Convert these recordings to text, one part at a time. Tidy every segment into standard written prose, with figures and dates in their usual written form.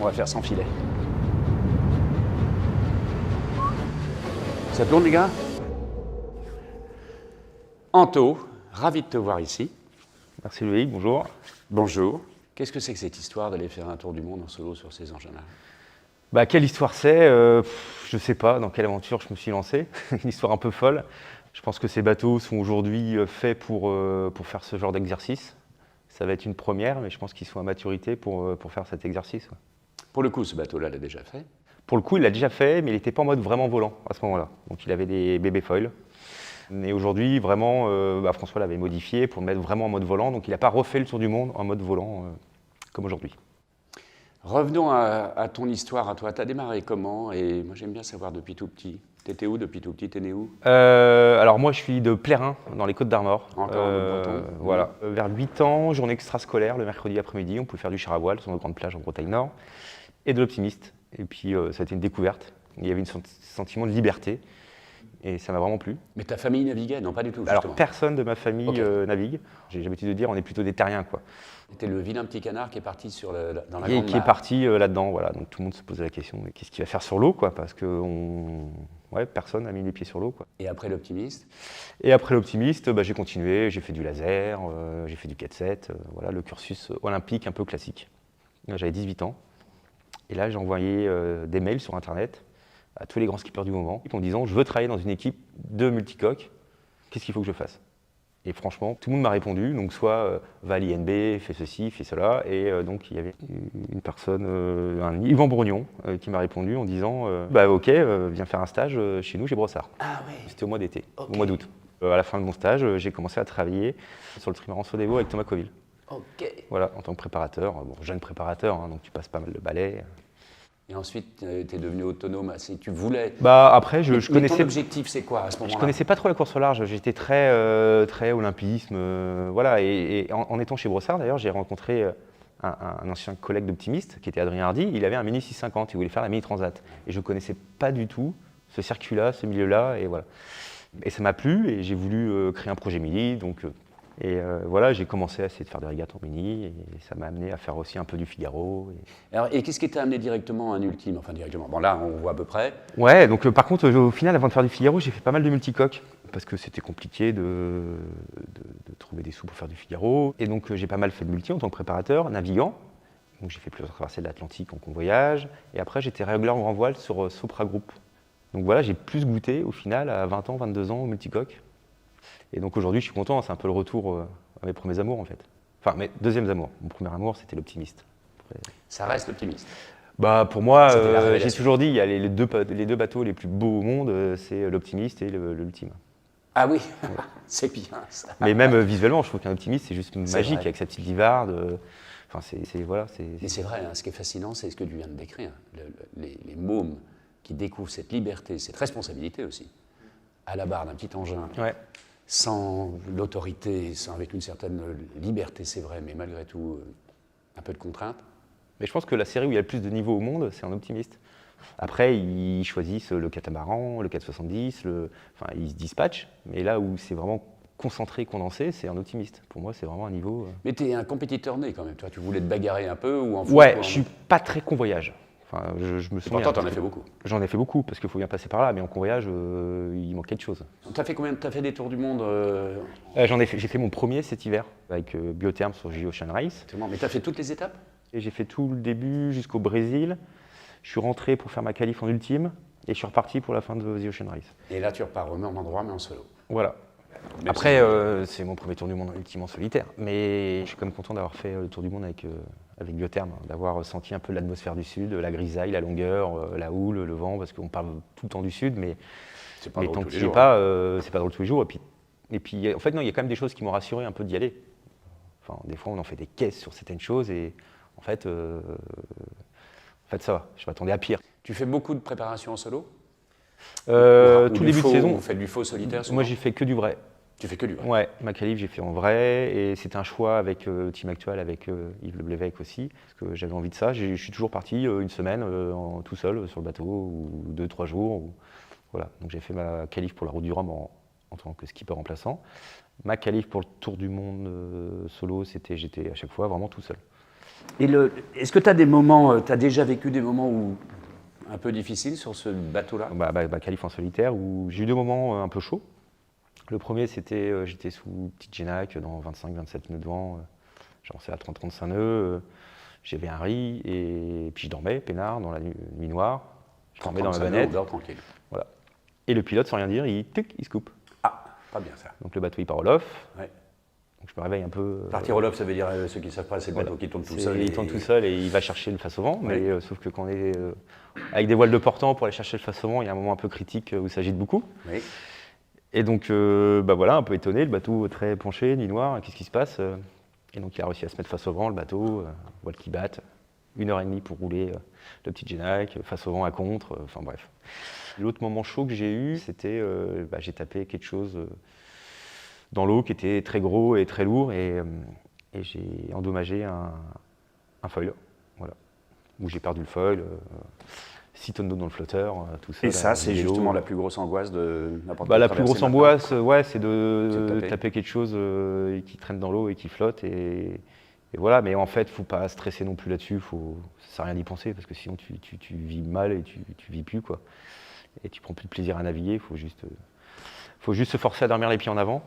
va faire sans filet. Ça tourne les gars? Anto, ravi de te voir ici. Merci Loïc, bonjour. Bonjour. Qu'est-ce que c'est que cette histoire d'aller faire un tour du monde en solo sur ces engins-là? Quelle histoire c'est je sais pas dans quelle aventure je me suis lancé. Une histoire un peu folle. Je pense que ces bateaux sont aujourd'hui faits pour faire ce genre d'exercice. Ça va être une première, mais je pense qu'ils sont à maturité pour faire cet exercice. Ouais. Pour le coup, ce bateau-là l'a déjà fait. Pour le coup, il l'a déjà fait, mais il n'était pas en mode vraiment volant à ce moment-là. Donc il avait des bébés foils. Mais aujourd'hui, vraiment, François l'avait modifié pour le mettre vraiment en mode volant. Donc il n'a pas refait le tour du monde en mode volant comme aujourd'hui. Revenons à ton histoire, à toi. Tu as démarré comment? Et moi, j'aime bien savoir depuis tout petit. T'étais où depuis tout petit? T'es né où? Alors moi, je suis de Plérin, dans les Côtes-d'Armor. Encore en Breton. Voilà. Vers 8 ans, journée extrascolaire, le mercredi après-midi, on pouvait faire du char à voile sur nos grandes plages en Bretagne Nord. Et de l'optimiste. Et puis, ça a été une découverte. Il y avait un sentiment de liberté. Et ça m'a vraiment plu. Mais ta famille naviguait? Non, pas du tout, justement. Alors, personne de ma famille navigue. J'ai l'habitude de dire, on est plutôt des terriens, quoi. C'était le vilain petit canard qui est parti dans la Et grande qui mare. est parti là-dedans, voilà. Donc tout le monde se posait la question, mais qu'est-ce qu'il va faire sur l'eau, quoi? Parce que personne n'a mis les pieds sur l'eau, quoi. Et après l'optimiste? Et après l'optimiste, j'ai continué, j'ai fait du laser, j'ai fait du 4-7, voilà, le cursus olympique un peu classique. Là, j'avais 18 ans. Et là, j'ai envoyé des mails sur Internet à tous les grands skippers du moment en disant « Je veux travailler dans une équipe de multicoques, qu'est-ce qu'il faut que je fasse ?» Et franchement, tout le monde m'a répondu, donc soit va à l'INB, fais ceci, fais cela, et donc il y avait une personne, un Yvan Bourgnon, qui m'a répondu en disant ok, viens faire un stage chez nous, chez Brossard. Ah oui. C'était au mois d'été, Okay. au mois d'août. À la fin de mon stage, j'ai commencé à travailler sur le trimaran Sodebo avec Thomas Coville. Ok. Voilà, en tant que préparateur, jeune préparateur, hein, donc tu passes pas mal de balais. Et ensuite, tu es devenu autonome assez. Tu voulais. Après, je Mais connaissais. ton objectif, c'est quoi à ce moment-là? Je connaissais pas trop la course au large. J'étais très olympisme, voilà. Et en étant chez Brossard, d'ailleurs, j'ai rencontré un ancien collègue d'optimiste qui était Adrien Hardy. Il avait un Mini 650. Il voulait faire la Mini Transat. Et je connaissais pas du tout ce circuit-là, ce milieu-là, et voilà. Et ça m'a plu. Et j'ai voulu créer un projet Mini, donc. Voilà, j'ai commencé à essayer de faire des régates en mini et ça m'a amené à faire aussi un peu du Figaro. Alors, et qu'est-ce qui t'a amené directement à un ultime? Enfin, directement. Bon, là, on voit à peu près. Ouais, donc par contre, au final, avant de faire du Figaro, j'ai fait pas mal de multicoques parce que c'était compliqué de trouver des sous pour faire du Figaro. Et donc, j'ai pas mal fait de multi en tant que préparateur, navigant. Donc, j'ai fait plusieurs traversées de l'Atlantique en convoyage. Et après, j'étais régleur en grand voile sur Sopra Group. Donc voilà, j'ai plus goûté au final à 20 ans, 22 ans au multicoque. Et donc aujourd'hui, je suis content, c'est un peu le retour à mes premiers amours en fait. Enfin, mes deuxièmes amours. Mon premier amour, c'était l'optimiste. Ça reste l'optimiste. Pour moi, révélation. j'ai toujours dit, il y a les deux bateaux les plus beaux au monde, c'est l'optimiste et l'ultime. Ah oui, c'est bien ça. Mais même visuellement, je trouve qu'un optimiste, c'est juste magique vrai. avec sa petite livarde. Enfin, voilà, Mais c'est vrai, hein, ce qui est fascinant, c'est ce que tu viens de décrire. Les mômes qui découvrent cette liberté, cette responsabilité aussi, à la barre d'un petit engin. Ouais. Sans l'autorité, avec une certaine liberté, c'est vrai, mais malgré tout, un peu de contrainte. Mais je pense que la série où il y a le plus de niveaux au monde, c'est un optimiste. Après, ils choisissent le catamaran, le 470, ils se dispatchent, mais là où c'est vraiment concentré, condensé, c'est un optimiste. Pour moi, c'est vraiment un niveau... Mais tu es un compétiteur né quand même, toi, tu voulais te bagarrer un peu ou en Ouais, je suis pas très convoyage. Enfin, je me souviens. Pourtant, tu en as fait beaucoup. J'en ai fait beaucoup, parce qu'il faut bien passer par là, mais en convoyage, il manquait de choses. Tu as fait combien? Tu as fait des tours du monde J'ai fait mon premier cet hiver, avec Biotherm sur J-Ocean Race. Mais tu as fait toutes les étapes? Et j'ai fait tout le début jusqu'au Brésil. Je suis rentré pour faire ma qualif en ultime, et je suis reparti pour la fin de The Ocean Race. Et là, tu repars au même endroit, mais en solo. Voilà. Même Après, c'est mon premier tour du monde en ultime en solitaire. Mais je suis quand même content d'avoir fait le tour du monde avec Biotherm, d'avoir senti un peu l'atmosphère du sud, la grisaille, la longueur, la houle, le vent, parce qu'on parle tout le temps du sud, mais c'est pas drôle tant tous que les tu n'y es jours. pas, c'est pas drôle tous les jours. Et puis, en fait, non, il y a quand même des choses qui m'ont rassuré un peu d'y aller. Enfin, des fois, on en fait des caisses sur certaines choses, et en fait, ça va. Je m'attendais à pire. Tu fais beaucoup de préparation en solo? Tout début de saison. Vous faites du faux solitaire souvent? Moi, j'ai fait que du vrai. Tu fais que du vrai? Ouais, ma qualif, j'ai fait en vrai, et c'était un choix avec le team actuel, avec Yves Leblévesque aussi, parce que j'avais envie de ça. Je suis toujours parti une semaine tout seul sur le bateau, ou 2-3 jours. Voilà. Donc j'ai fait ma qualif pour la Route du Rhum en tant que skipper remplaçant. Ma qualif pour le Tour du Monde solo, j'étais à chaque fois vraiment tout seul. Et est-ce que tu as des moments, tu as déjà vécu des moments un peu difficiles sur ce bateau-là? Calif en solitaire, où j'ai eu 2 moments un peu chauds. Le premier, c'était, j'étais sous petite Génac dans 25-27 nœuds de vent, j'avançais à 30-35 nœuds, j'avais un riz, et puis je dormais, peinard, dans la nuit noire, je dormais dans la banette. Tranquille. Voilà. Et le pilote, sans rien dire, il se coupe. Ah, pas bien ça. Donc le bateau, il part au lof. Ouais. Donc je me réveille un peu. Partir au lof, ça veut dire, ceux qui ne savent pas, c'est le bateau qui tourne tout seul. Il tourne tout seul et il va chercher le face au vent. Mais sauf que quand on est avec des voiles de portant pour aller chercher le face au vent, il y a un moment un peu critique où il s'agit de beaucoup. Oui. Et donc, un peu étonné, le bateau très penché, nuit noire, qu'est-ce qui se passe? Et donc il a réussi à se mettre face au vent, le bateau, voiles qui battent, 1h30 pour rouler le petit Génac, face au vent à contre, enfin bref. L'autre moment chaud que j'ai eu, c'était, j'ai tapé quelque chose dans l'eau qui était très gros et très lourd, et j'ai endommagé un foil, voilà, où j'ai perdu le foil. 6 tonnes d'eau dans le flotteur, tout ça. Et ça, c'est justement la plus grosse angoisse de n'importe La plus grosse angoisse, c'est de taper quelque chose qui traîne dans l'eau et qui flotte. Et voilà, mais en fait, il ne faut pas stresser non plus là-dessus. Ça ne sert à rien d'y penser, parce que sinon, tu vis mal et tu vis plus, quoi. Et tu prends plus de plaisir à naviguer. Il faut juste se forcer à dormir les pieds en avant.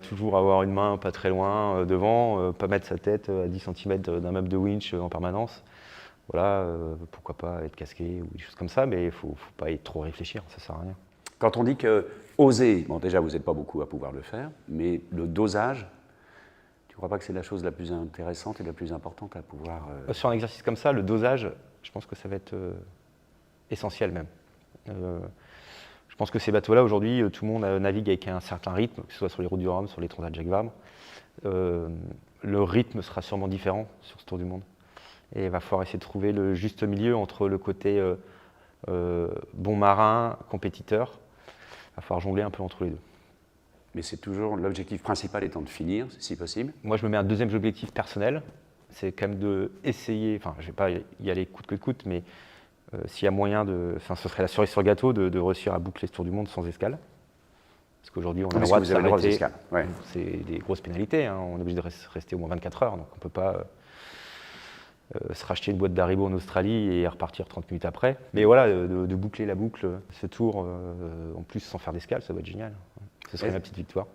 Toujours avoir une main pas très loin devant, pas mettre sa tête à 10 cm d'un meuble de winch en permanence. Voilà, pourquoi pas être casqué ou des choses comme ça, mais il ne faut pas y trop réfléchir, ça ne sert à rien. Quand on dit que oser, bon déjà vous n'êtes pas beaucoup à pouvoir le faire, mais le dosage, tu ne crois pas que c'est la chose la plus intéressante et la plus importante à pouvoir... Sur un exercice comme ça, le dosage, je pense que ça va être essentiel même. Je pense que ces bateaux-là, aujourd'hui, tout le monde navigue avec un certain rythme, que ce soit sur les routes du Rhum, sur les Transat Jacques Vabre. Le rythme sera sûrement différent sur ce tour du monde. Et il va falloir essayer de trouver le juste milieu entre le côté bon marin, compétiteur. Il va falloir jongler un peu entre les deux. Mais c'est toujours l'objectif principal étant de finir, si possible. Moi, je me mets un deuxième objectif personnel. C'est quand même d'essayer, enfin, je ne vais pas y aller coûte que coûte, mais s'il y a moyen ce serait la cerise sur le gâteau de réussir à boucler ce tour du monde sans escale. Parce qu'aujourd'hui, on a le droit de s'arrêter. Ouais. C'est des grosses pénalités, hein. On est obligé de rester au moins 24 heures, donc on ne peut pas... se racheter une boîte d'Haribo en Australie et repartir 30 minutes après. Mais voilà, de boucler la boucle, ce tour, en plus sans faire d'escale, ça va être génial. Ce serait ma petite victoire.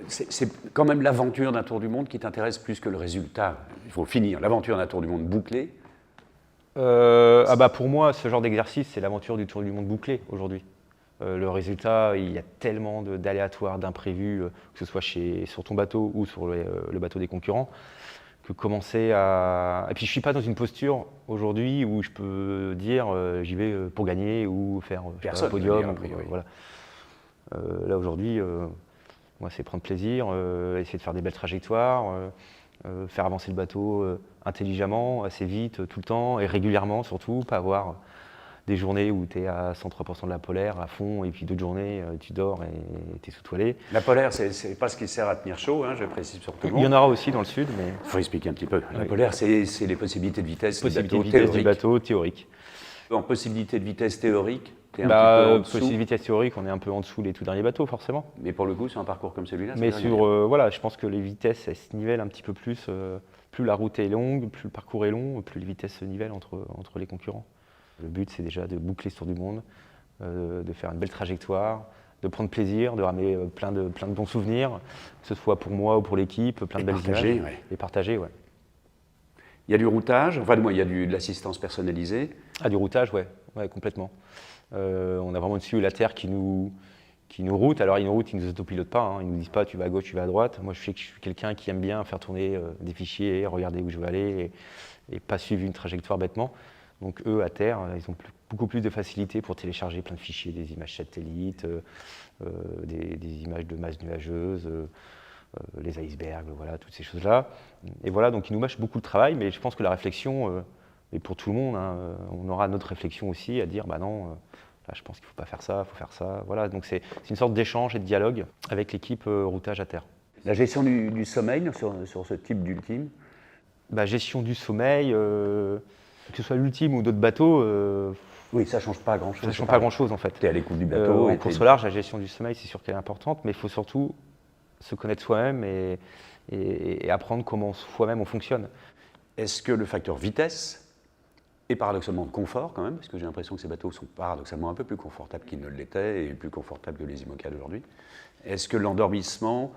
C'est quand même l'aventure d'un tour du monde qui t'intéresse plus que le résultat. Il faut finir l'aventure d'un tour du monde bouclé. Pour moi, ce genre d'exercice, c'est l'aventure du tour du monde bouclé aujourd'hui. Le résultat, il y a tellement d'aléatoires, d'imprévus, que ce soit sur ton bateau ou sur le bateau des concurrents, que commencer à... Et puis je ne suis pas dans une posture aujourd'hui où je peux dire j'y vais pour gagner ou faire un podium. Voilà. Là aujourd'hui, moi c'est prendre plaisir, essayer de faire des belles trajectoires, faire avancer le bateau intelligemment, assez vite, tout le temps et régulièrement surtout, pas avoir des journées où tu es à 103% de la polaire à fond et puis d'autres journées tu dors et tu es sous-toilé. La polaire, c'est pas ce qui sert à tenir chaud, hein, je précise sur tout le monde. Il y en aura aussi dans le sud, mais... Il faut expliquer un petit peu. La polaire, c'est les possibilités de vitesse, du bateau théorique. En possibilité de vitesse théorique, tu es un petit peu en dessous. Possibilité de vitesse théorique, on est un peu en dessous des tout derniers bateaux, forcément. Mais pour le coup, sur un parcours comme celui-là, mais je pense que les vitesses, elles se nivellent un petit peu plus. Plus la route est longue, plus le parcours est long, plus les vitesses se nivellent entre les concurrents. Le but, c'est déjà de boucler ce tour du monde, de faire une belle trajectoire, de prendre plaisir, de ramener plein de bons souvenirs, que ce soit pour moi ou pour l'équipe, plein de belles images. Et partager, ouais. Il y a du routage, enfin, il y a de l'assistance personnalisée. Ah, du routage, ouais, complètement. On a vraiment dessus la terre qui nous route. Alors, ils ne nous autopilotent pas, hein. Ils ne nous disent pas tu vas à gauche, tu vas à droite. Moi, je sais que je suis quelqu'un qui aime bien faire tourner des fichiers, regarder où je veux aller et pas suivre une trajectoire bêtement. Donc eux, à terre, ils ont beaucoup plus de facilité pour télécharger plein de fichiers, des images satellites, des images de masse nuageuse, les icebergs, voilà, toutes ces choses-là. Et voilà, donc ils nous mâchent beaucoup de travail, mais je pense que la réflexion, et pour tout le monde, hein, on aura notre réflexion aussi à dire, bah non, là je pense qu'il ne faut pas faire ça, il faut faire ça. Voilà, donc c'est une sorte d'échange et de dialogue avec l'équipe routage à terre. La gestion du sommeil sur ce type d'ultime? Gestion du sommeil, que ce soit l'ultime ou d'autres bateaux. Oui, ça ne change pas grand-chose. Ça ne change pas grand-chose en fait. Tu es à l'écoute du bateau. En course au large, la gestion du sommeil, c'est sûr qu'elle est importante, mais il faut surtout se connaître soi-même et apprendre comment soi-même on fonctionne. Est-ce que le facteur vitesse et paradoxalement confort quand même, parce que j'ai l'impression que ces bateaux sont paradoxalement un peu plus confortables qu'ils ne l'étaient et plus confortables que les IMOCA d'aujourd'hui. Est-ce que l'endormissement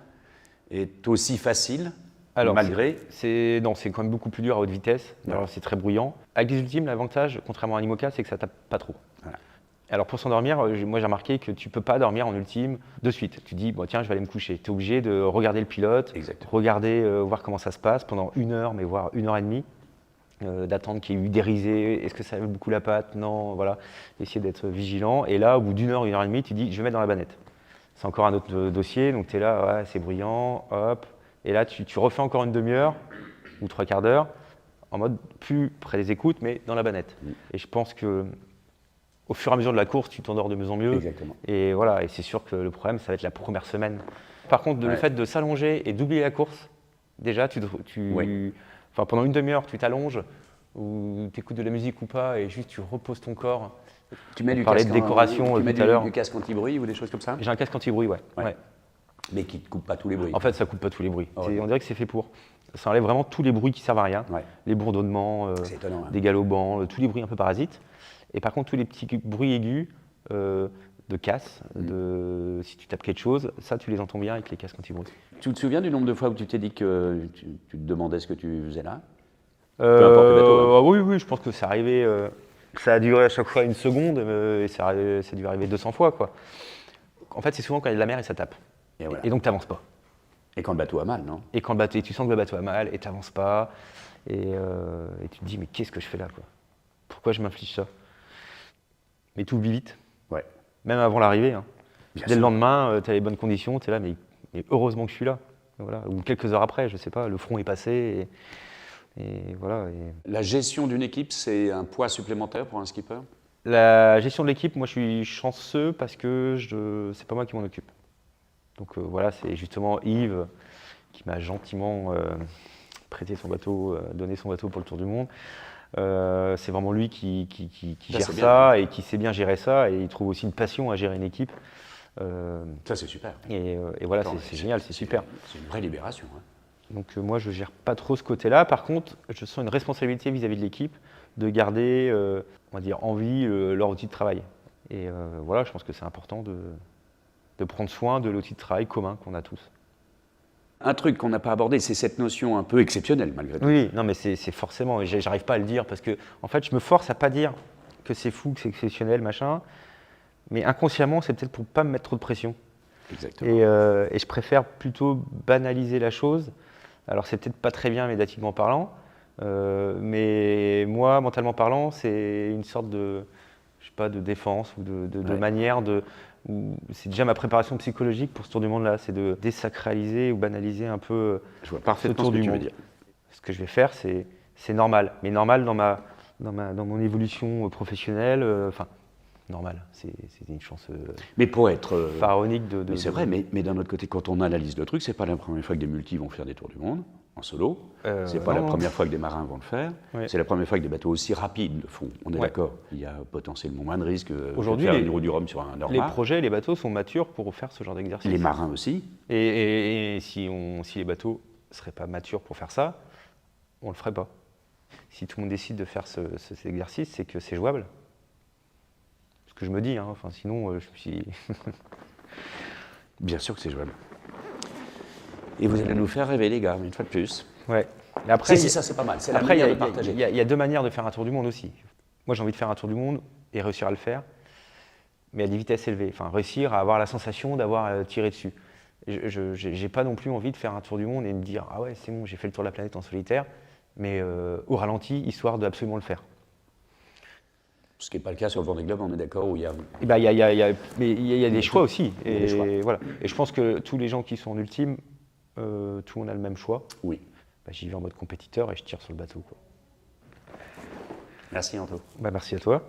est aussi facile Alors, malgré c'est quand même beaucoup plus dur à haute vitesse. Ouais. Alors, c'est très bruyant. Avec les ultimes, l'avantage, contrairement à un IMOCA, c'est que ça tape pas trop. Voilà. Alors pour s'endormir, moi j'ai remarqué que tu peux pas dormir en ultime de suite. Tu dis, bon, tiens, je vais aller me coucher. Tu es obligé de regarder le pilote, Exactement. regarder, voir comment ça se passe pendant 1 heure, mais voire 1 heure et demie. D'attendre qu'il y ait eu des risées, est-ce que ça lève beaucoup la patte? Non, voilà, essayer d'être vigilant. Et là, au bout d'1 heure, 1 heure et demie, tu dis, je vais mettre dans la bannette. C'est encore un autre dossier, donc tu es là, ouais, c'est bruyant, hop. Et là, tu refais encore une demi-heure ou 3/4 d'heure, en mode plus près des écoutes, mais dans la bannette. Et je pense que au fur et à mesure de la course, tu t'endors de mieux en mieux. Exactement. Et voilà, et c'est sûr que le problème, ça va être la première semaine. Par contre, le fait de s'allonger et d'oublier la course, déjà, enfin, pendant une demi-heure, tu t'allonges, ou tu écoutes de la musique ou pas, et juste tu reposes ton corps. Tu mets On du parlait casque de décoration tu mets tout à l'heure. du casque anti-bruit ou des choses comme ça? J'ai un casque anti-bruit, ouais. Mais qui ne te coupe pas tous les bruits. En fait, ça coupe pas tous les bruits. Oh, ouais. On dirait que c'est fait pour. Ça enlève vraiment tous les bruits qui servent à rien. Ouais. Les bourdonnements, C'est étonnant. Hein. des galopants, tous les bruits un peu parasites. Et par contre, tous les petits bruits aigus de casse, si tu tapes quelque chose, ça, tu les entends bien avec les casques anti-bruit. Tu te souviens du nombre de fois où tu t'es dit que tu te demandais ce que tu faisais là? Peu importe le bateau. Hein. Oui, je pense que c'est arrivé. Ça a duré à chaque fois 1 seconde, et ça a dû arriver 200 fois, quoi. En fait, c'est souvent quand il y a de la mer et ça tape. Et, voilà. Et donc, tu n'avances pas. Et quand le bateau a mal, non? Et quand tu sens que le bateau a mal et tu n'avances pas, et tu te dis, mais qu'est-ce que je fais là, quoi? Pourquoi je m'inflige ça? Mais tu oublies vite, Ouais. même avant l'arrivée. Hein. Bien Dès le sûr. lendemain, tu as les bonnes conditions, tu es là, mais heureusement que je suis là. Voilà. Ou quelques heures après, je sais pas, le front est passé, et voilà. La gestion d'une équipe, c'est un poids supplémentaire pour un skipper? La gestion de l'équipe, moi je suis chanceux parce que c'est pas moi qui m'en occupe. Donc voilà, c'est justement Yves qui m'a gentiment prêté son bateau, donné son bateau pour le Tour du Monde. C'est vraiment lui qui gère ça et qui sait bien gérer ça, et il trouve aussi une passion à gérer une équipe. Ça, c'est super. Et voilà, c'est génial, c'est super. C'est une vraie libération. Hein. Donc moi, je gère pas trop ce côté-là. Par contre, je sens une responsabilité vis-à-vis de l'équipe de garder, on va dire, en vie leur outil de travail. Et voilà, je pense que c'est important de prendre soin de l'outil de travail commun qu'on a tous. Un truc qu'on n'a pas abordé, c'est cette notion un peu exceptionnelle, malgré tout. Oui, non, mais c'est forcément, j'arrive pas à le dire parce que, en fait, je me force à pas dire que c'est fou, que c'est exceptionnel, machin. Mais inconsciemment, c'est peut-être pour pas me mettre trop de pression. Exactement. Et je préfère plutôt banaliser la chose. Alors, c'est peut-être pas très bien médiatiquement parlant, mais moi, mentalement parlant, c'est une sorte de, je sais pas, de défense ou de manière de. C'est déjà ma préparation psychologique pour ce tour du monde-là, c'est de désacraliser ou banaliser un peu Je vois ce parfaitement tour ce que du tu veux monde. dire. Ce que je vais faire, c'est normal, mais normal dans mon évolution professionnelle. Enfin, normal, c'est une chance Mais pour être. pharaonique Mais c'est vrai, mais d'un autre côté, quand on analyse le truc, c'est pas la première fois que des multis vont faire des tours du monde en solo. C'est pas la première fois que des marins vont le faire. Ouais. C'est la première fois que des bateaux aussi rapides le font. On est Ouais. d'accord. Il y a potentiellement moins de risques Aujourd'hui, de faire une roue du Rhum sur un Les Normand. projets, les bateaux sont matures pour faire ce genre d'exercice. Les marins aussi. Et si les bateaux ne seraient pas matures pour faire ça, on ne le ferait pas. Si tout le monde décide de faire cet exercice, c'est que c'est jouable. Ce que je me dis, hein. Enfin, sinon, je me suis. Bien sûr que c'est jouable. Et vous allez nous faire rêver, les gars, une fois de plus. Ouais. Mais après, Si, ça c'est pas mal. C'est la après, il manière de partager. y a deux manières de faire un tour du monde aussi. Moi, j'ai envie de faire un tour du monde et réussir à le faire, mais à des vitesses élevées. Enfin, réussir à avoir la sensation d'avoir tiré dessus. Je n'ai pas non plus envie de faire un tour du monde et me dire « Ah ouais, c'est bon, j'ai fait le tour de la planète en solitaire », mais au ralenti, histoire d'absolument le faire. Ce qui n'est pas le cas sur le Vendée Globe, on est d'accord, où il y a... Et bah, il y a des choix aussi. Il y a des choix. Voilà. Et je pense que tous les gens qui sont en ultime, tout le monde a le même choix. Oui. Bah, j'y vais en mode compétiteur et je tire sur le bateau, quoi. Merci, Anto. Bah, merci à toi.